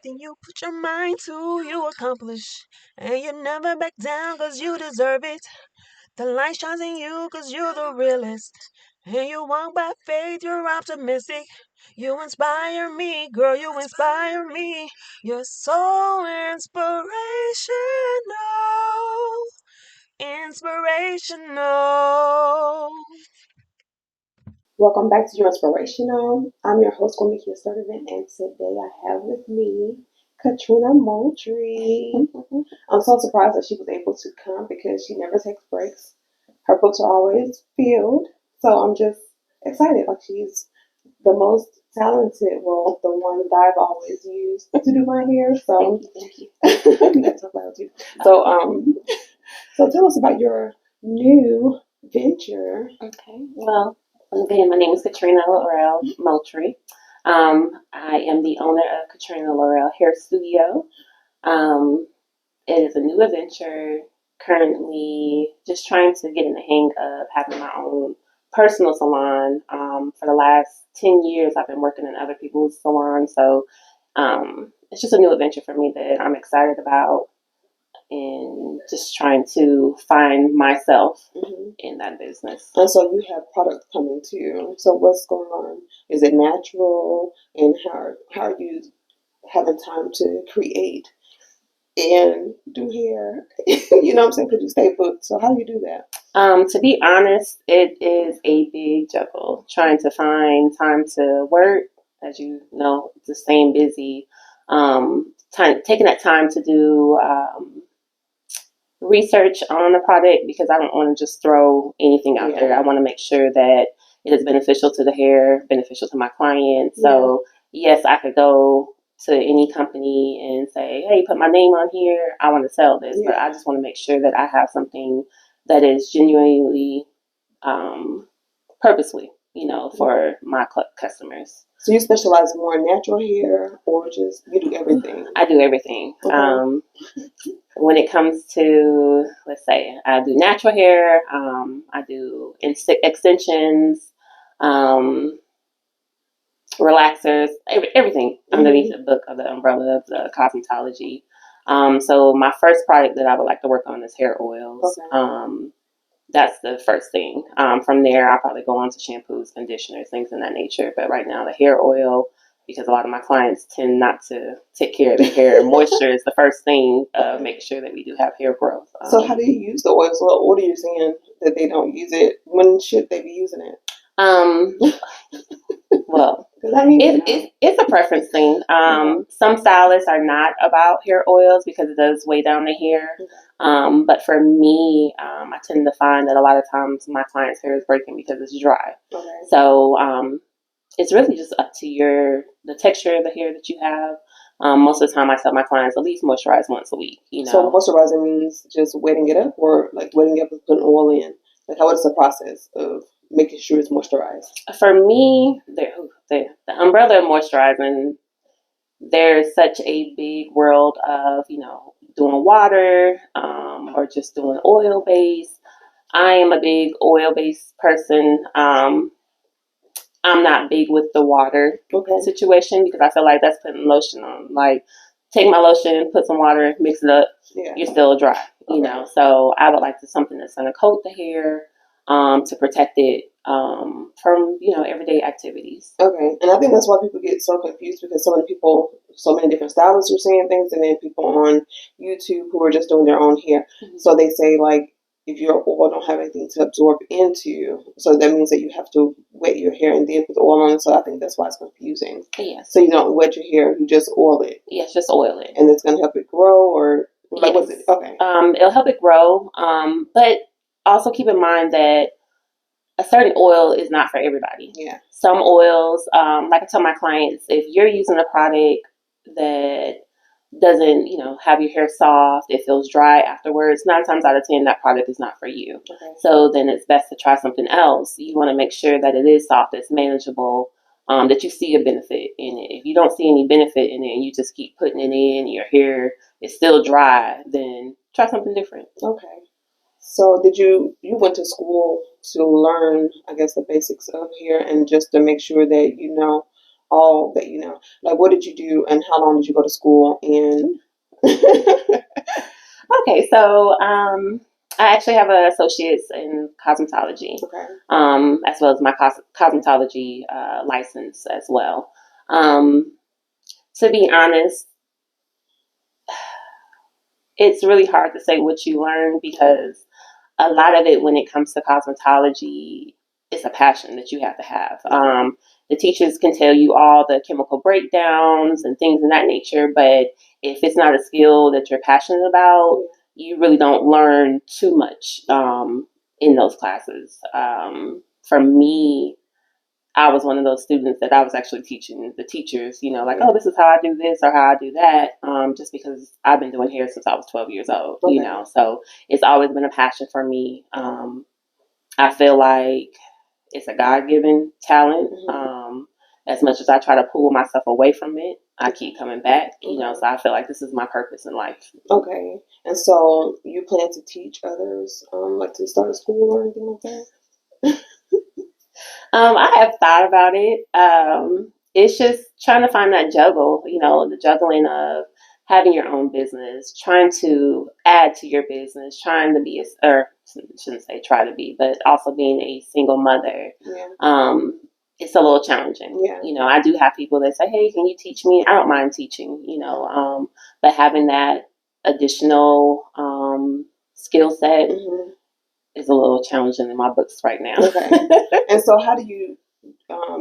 Anything you put your mind to, you accomplish. And you never back down, cause you deserve it. The light shines in you, cause you're the realest. And you walk by faith, you're optimistic. You inspire me, girl, you inspire me. You're so inspirational. Inspirational. Welcome back to Your Inspirational. I'm your host, Gomika Servant, and today I have with me Katrina Moultrie. I'm so surprised that she was able to come because she never takes breaks. Her books are always filled, so I'm just excited. Like she's the most talented, well, the one that I've always used to do my hair. So Thank you. that's so loud too. So tell us about your new venture. Okay. Well, again, my name is Katrina Lorrell Moultrie. I am the owner of Katrina Lorrell Hair Studio. Um, it is a new adventure. Currently, just trying to get in the hang of having my own personal salon. For the last 10 years, I've been working in other people's salons, so it's just a new adventure for me that I'm excited about, and just trying to find myself in that business. And so you have products coming to you. So what's going on? Is it natural? And how are you having time to create and do hair? You know what I'm saying? Because you stay booked. So how do you do that? To be honest, it is a big juggle trying to find time to work, as you know, just staying busy. Taking that time to do research on the product, because I don't want to just throw anything out there. I want to make sure that it is beneficial to the hair, beneficial to my client. So yes, I could go to any company and say, hey, put my name on here. I want to sell this, but I just want to make sure that I have something that is genuinely purposely, for my customers. So you specialize more in natural hair, or just you do everything? I do everything. Okay. When it comes to, let's say, I do natural hair, I do extensions, um, relaxers, everything underneath the book of the umbrella of the cosmetology. So my first product that I would like to work on is hair oils. Okay. That's the first thing. From there, I'll probably go on to shampoos, conditioners, things in that nature. But right now, the hair oil, because a lot of my clients tend not to take care of their hair. Moisture is the first thing, making sure that we do have hair growth. So how do you use the oils? What are you saying that they don't use it? When should they be using it? Well, it's a preference thing. Some stylists are not about hair oils because it does weigh down the hair. But for me, I tend to find that a lot of times my client's hair is breaking because it's dry. Okay. So it's really just up to the texture of the hair that you have. Most of the time, I tell my clients at least moisturize once a week. So moisturizing means just wetting it up, or like wetting it up and putting oil in. Like how is the process of making sure it's moisturized? For me, the umbrella of moisturizing, there's such a big world of, doing water, or just doing oil based. I am a big oil based person. I'm not big with the water situation because I feel like that's putting lotion on. Like, take my lotion, put some water, mix it up, you're still dry, So I would like something that's going to coat the hair, to protect it from, everyday activities. Okay, and I think that's why people get so confused, because so many different stylists are saying things, and then people on YouTube who are just doing their own hair. So they say, like, if your oil don't have anything to absorb into, so that means that you have to wet your hair and then put the oil on. So I think that's why it's confusing. Yeah. So you don't wet your hair, you just oil it. Yes, just oil it. And it's going to help it grow, or like, what's it? Okay. It'll help it grow, but also keep in mind that a certain oil is not for everybody. Yeah. Some oils, like I tell my clients, if you're using a product that doesn't, have your hair soft, it feels dry afterwards, 9 times out of 10, that product is not for you. Okay. So then it's best to try something else. You want to make sure that it is soft, it's manageable, that you see a benefit in it. If you don't see any benefit in it and you just keep putting it in, your hair is still dry, then try something different. Okay. So you went to school to learn, I guess, the basics of hair, and just to make sure that you know all that you know. Like, what did you do, and how long did you go to school? And Okay, so I actually have an associate's in cosmetology, okay, as well as my cosmetology license as well. Um, to be honest, it's really hard to say what you learn because a lot of it, when it comes to cosmetology, it's a passion that you have to have. The teachers can tell you all the chemical breakdowns and things of that nature, but if it's not a skill that you're passionate about, you really don't learn too much in those classes. For me, I was one of those students that I was actually teaching the teachers, like, oh, this is how I do this or how I do that, just because I've been doing hair since I was 12 years old, So it's always been a passion for me. I feel like it's a God-given talent. As much as I try to pull myself away from it, I keep coming back, so I feel like this is my purpose in life. Okay. And so you plan to teach others, like to start a school or anything like that? I have thought about it. It's just trying to find that juggle, the juggling of having your own business, trying to add to your business, trying to be, or shouldn't say try to be, but also being a single mother. It's a little challenging. I do have people that say, hey, can you teach me? I don't mind teaching, but having that additional skill set is a little challenging in my books right now. Okay. And so how do you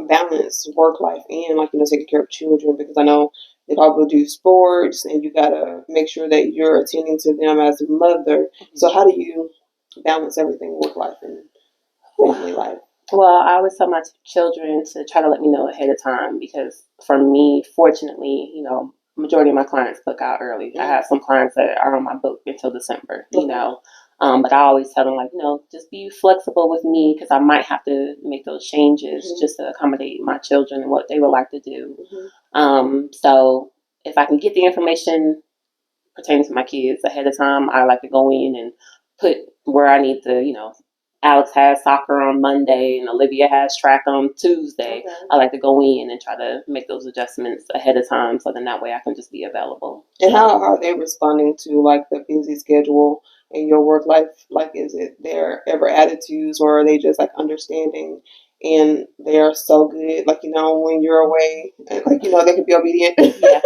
balance work life and, like, taking care of children? Because I know that all will do sports and you got to make sure that you're attending to them as a mother. So how do you balance everything, work life and family life? Well, I always tell my children to try to let me know ahead of time because for me, fortunately, majority of my clients book out early. I have some clients that are on my book until December, but I always tell them, like, just be flexible with me because I might have to make those changes just to accommodate my children and what they would like to do. So if I can get the information pertaining to my kids ahead of time, I like to go in and put where I need to, Alex has soccer on Monday and Olivia has track on Tuesday. I like to go in and try to make those adjustments ahead of time so then that way I can just be available. And how are they responding to, like, the busy schedule in your work life? Like, is it their ever attitudes, or are they just, like, understanding and they are so good, like, when you're away, like, they can be obedient? Yeah.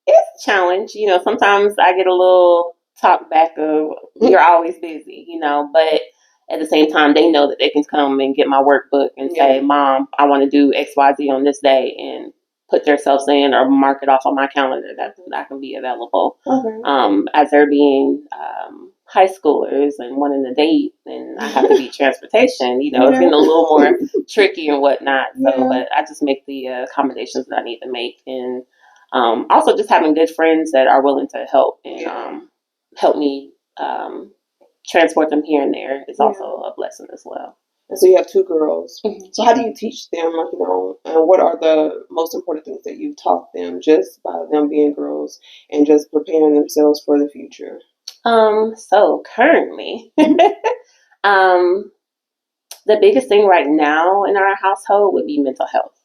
It's a challenge. Sometimes I get a little talk back of you're always busy, but at the same time they know that they can come and get my workbook and say, Mom, I want to do XYZ on this day, and put themselves in or mark it off on my calendar that I can be available. As they're being high schoolers and wanting to date, and I have to be transportation, it's getting a little more tricky and whatnot. So, but I just make the accommodations that I need to make, and also just having good friends that are willing to help and help me transport them here and there is also a blessing as well. And so you have two girls. So how do you teach them, like, and what are the most important things that you've taught them just by them being girls and just preparing themselves for the future? So currently, the biggest thing right now in our household would be mental health.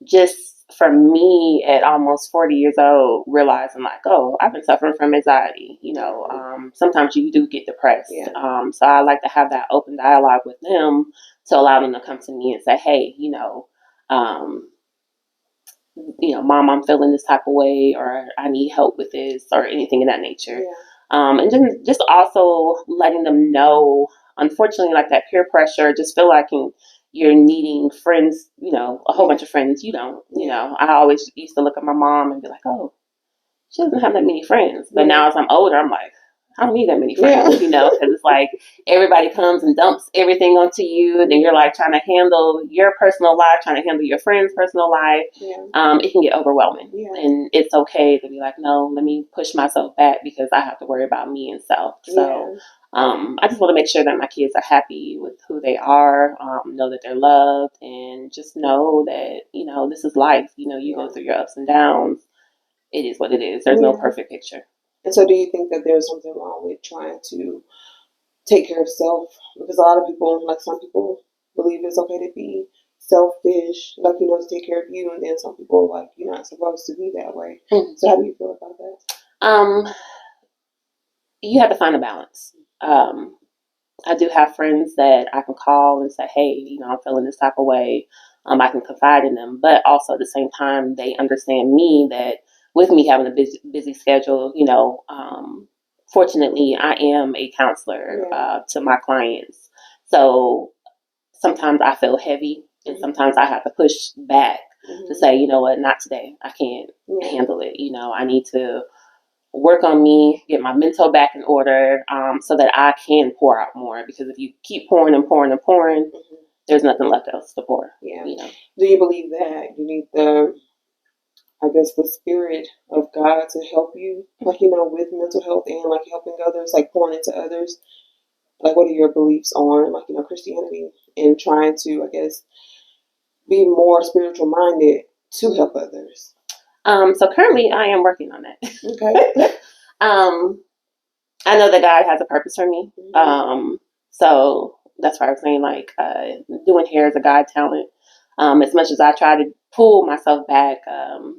Just for me at almost 40 years old, realizing, like, oh, I've been suffering from anxiety. Sometimes you do get depressed. So I like to have that open dialogue with them to allow them to come to me and say, hey, Mom, I'm feeling this type of way, or I need help with this, or anything of that nature. And then just also letting them know, unfortunately, like that peer pressure, just feel like you're needing friends, a whole bunch of friends you don't, I always used to look at my mom and be like, oh, she doesn't have that many friends. But now as I'm older, I'm like, I don't need that many friends, because it's like everybody comes and dumps everything onto you. And then you're like trying to handle your personal life, trying to handle your friend's personal life. It can get overwhelming. And it's okay to be like, no, let me push myself back because I have to worry about me and self. So I just want to make sure that my kids are happy with who they are, know that they're loved, and just know that, this is life. You go through your ups and downs. It is what it is. There's no perfect picture. And so do you think that there's something wrong with trying to take care of self? Because a lot of people, like some people, believe it's okay to be selfish, like, to take care of you, and then some people are like, you're not supposed to be that way. Mhm. So how do you feel about that? You have to find a balance. I do have friends that I can call and say, hey, I'm feeling this type of way. I can confide in them, but also at the same time, they understand me that with me having a busy schedule, fortunately, I am a counselor to my clients. So sometimes I feel heavy and sometimes I have to push back to say, you know what, not today. I can't handle it. I need to work on me, get my mental back in order, so that I can pour out more. Because if you keep pouring and pouring and pouring, there's nothing left else to pour. Yeah. Do you believe that you need the spirit of God to help you, like, with mental health and like helping others, like pouring into others? Like, what are your beliefs on, like, Christianity and trying to, I guess, be more spiritual minded to help others? So currently I am working on that. Okay. I know that God has a purpose for me. So that's why I was saying, like, doing hair is a God talent. As much as I try to pull myself back,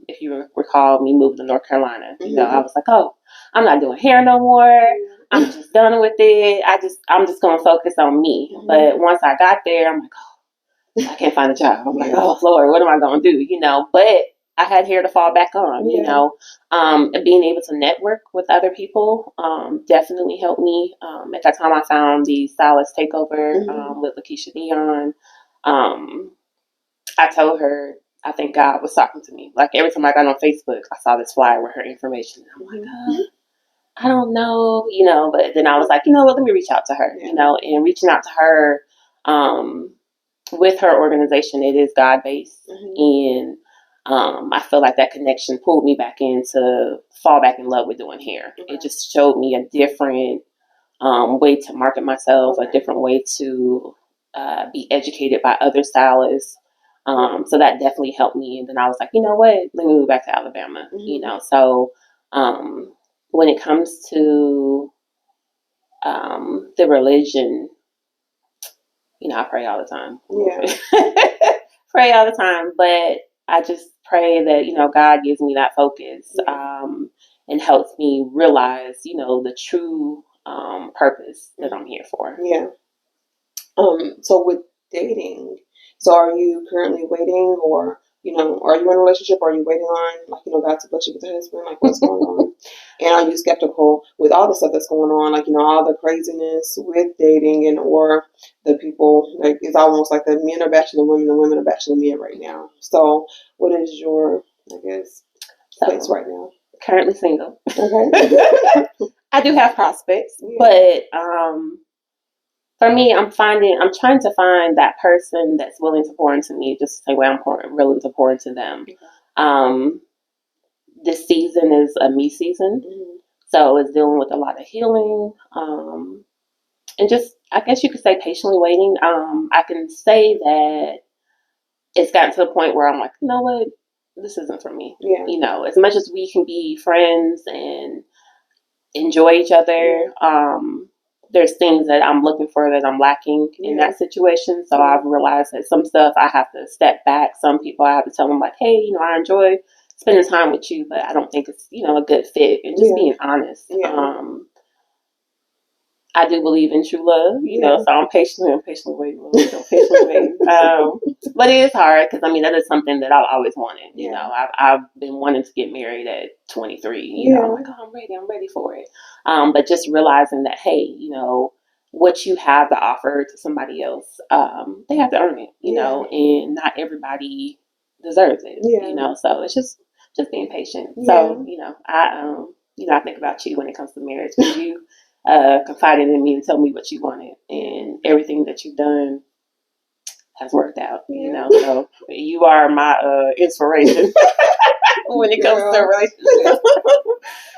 if you recall me moving to North Carolina, I was like, oh, I'm not doing hair no more. I'm just done with it. I'm just going to focus on me. But once I got there, I'm like, oh, I can't find a job. I'm like, oh, Lord, what am I going to do? But I had hair to fall back on, and being able to network with other people definitely helped me. At that time, I found the stylist takeover with Lakeisha Dion. I told her I think God was talking to me. Like, every time I got on Facebook, I saw this flyer with her information. I'm like, I don't know, but then I was like, what, let me reach out to her, and reaching out to her with her organization, it is God-based. And I feel like that connection pulled me back in to fall back in love with doing hair. It just showed me a different way to market myself, a different way to be educated by other stylists. So that definitely helped me. And then I was like, you know what? Let me move back to Alabama. So when it comes to the religion, I pray all the time. Pray all the time, but I just pray that, God gives me that focus and helps me realize, the true purpose that I'm here for. Yeah. So with dating, so are you currently waiting, or are you in a relationship? Or are you waiting on, like, God to bless you with a husband? Like, what's going on? And are you skeptical with all the stuff that's going on? Like, all the craziness with dating, and or the people, like, it's almost like the men are bashing the women are bashing the men right now. So what is your, I guess, place right now? Currently single. Okay. I do have prospects, but for me, I'm trying to find that person that's willing to pour into me, just the same way I'm willing to pour into them. This season is a me season, so it's dealing with a lot of healing, and just, I guess you could say, patiently waiting. I can say that it's gotten to the point where I'm like, you know what, this isn't for me. As much as we can be friends and enjoy each other, there's things that I'm looking for that I'm lacking in that situation. So I've realized that some stuff I have to step back. Some people I have to tell them, like, hey, I enjoy spending time with you, but I don't think it's, a good fit. And just being honest. I do believe in true love, so I'm patiently waiting. But it is hard because, that is something that I've always wanted. I've been wanting to get married at 23. I'm like, oh, I'm ready for it. But just realizing that, hey, what you have to offer to somebody else, they have to earn it, and not everybody deserves it, so it's just being patient. So, I think about you when it comes to marriage, because you confided in me and told me what you wanted, and everything that you've done has worked out. So you are my inspiration when it comes to relationships.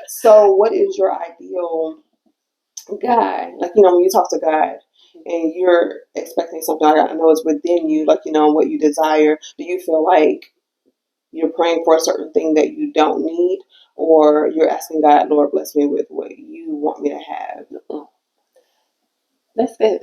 So, what is your ideal guy? Like, when you talk to God and you're expecting something, I know it's within you, like, what you desire. Do you feel like you're praying for a certain thing that you don't need, or you're asking God, Lord, bless me with what you want me to have? That's good.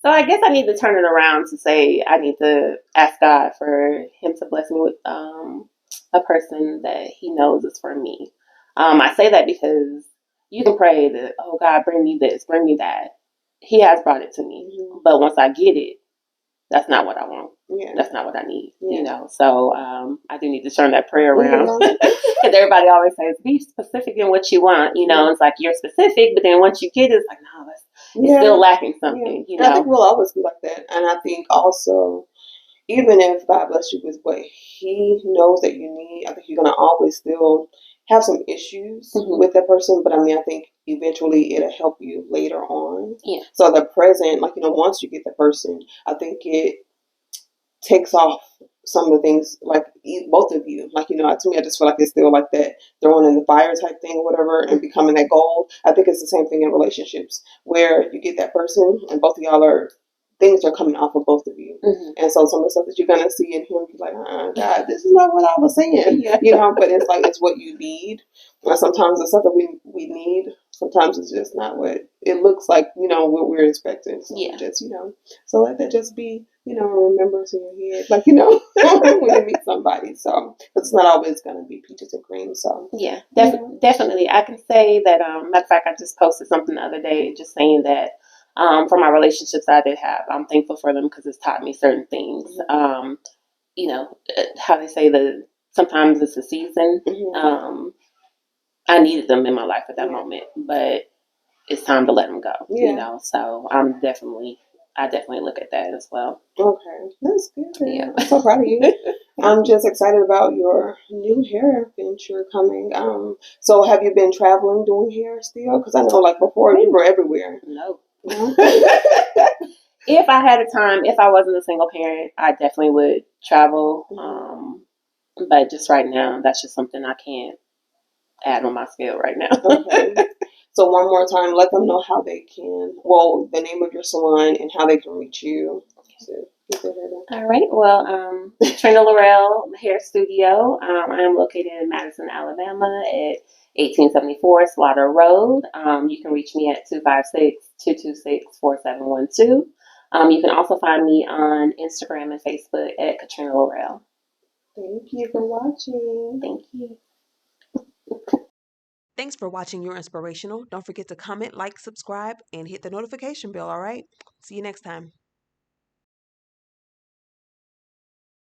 So I guess I need to turn it around to say I need to ask God for Him to bless me with a person that He knows is for me. I say that because you can pray that, oh God, bring me this, bring me that. He has brought it to me, but once I get it, that's not what I want. Yeah. That's not what I need. Yeah. You know, so I do need to turn that prayer around. Yeah. Because everybody always says, be specific in what you want. You know, it's like you're specific, but then once you get it, it's like, no, it's still lacking something. You know, I think we'll always be like that, and I think also, even if God bless you with what He knows that you need, I think you're gonna always still have some issues with that person. But I mean, I think eventually it'll help you later on. Yeah. So the present, like, once you get the person, I think it takes off some of the things, like both of you, like, to me, I just feel like it's still like that throwing in the fire type thing or whatever, and becoming that gold. I think it's the same thing in relationships, where you get that person and both of y'all are, things are coming off of both of you. And so some of the stuff that you're gonna see in him, you're like, oh God, this is not what I was saying. But it's like, it's what you need. And sometimes the stuff that we need, sometimes it's just not what it looks like, what we're expecting. So just, so let that just be, a remembrance in your head, like, when you meet somebody. So it's not always going to be peaches and cream. So definitely. I can say that, matter of fact, I just posted something the other day just saying that for my relationships I did have, I'm thankful for them because it's taught me certain things. How they say sometimes it's a season. I needed them in my life at that moment, but it's time to let them go. So I definitely look at that as well. Okay, that's good. Yeah, I'm so proud of you. I'm just excited about your new hair venture coming. So have you been traveling doing hair still? Because I know, like, before you were everywhere. No. If I had a time, if I wasn't a single parent, I definitely would travel. But just right now, that's just something I can't add on my scale right now. Okay. So one more time, let them know how they can, the name of your salon and how they can reach you. All right. Well, Katrina Lorrell Hair Studio. I am located in Madison, Alabama at 1874 Slaughter Road. You can reach me at 256-226-4712. You can also find me on Instagram and Facebook at Katrina Lorrell. Thank you for watching. Thank you. Thanks for watching Your Inspirational. Don't forget to comment, like, subscribe, and hit the notification bell, all right? See you next time.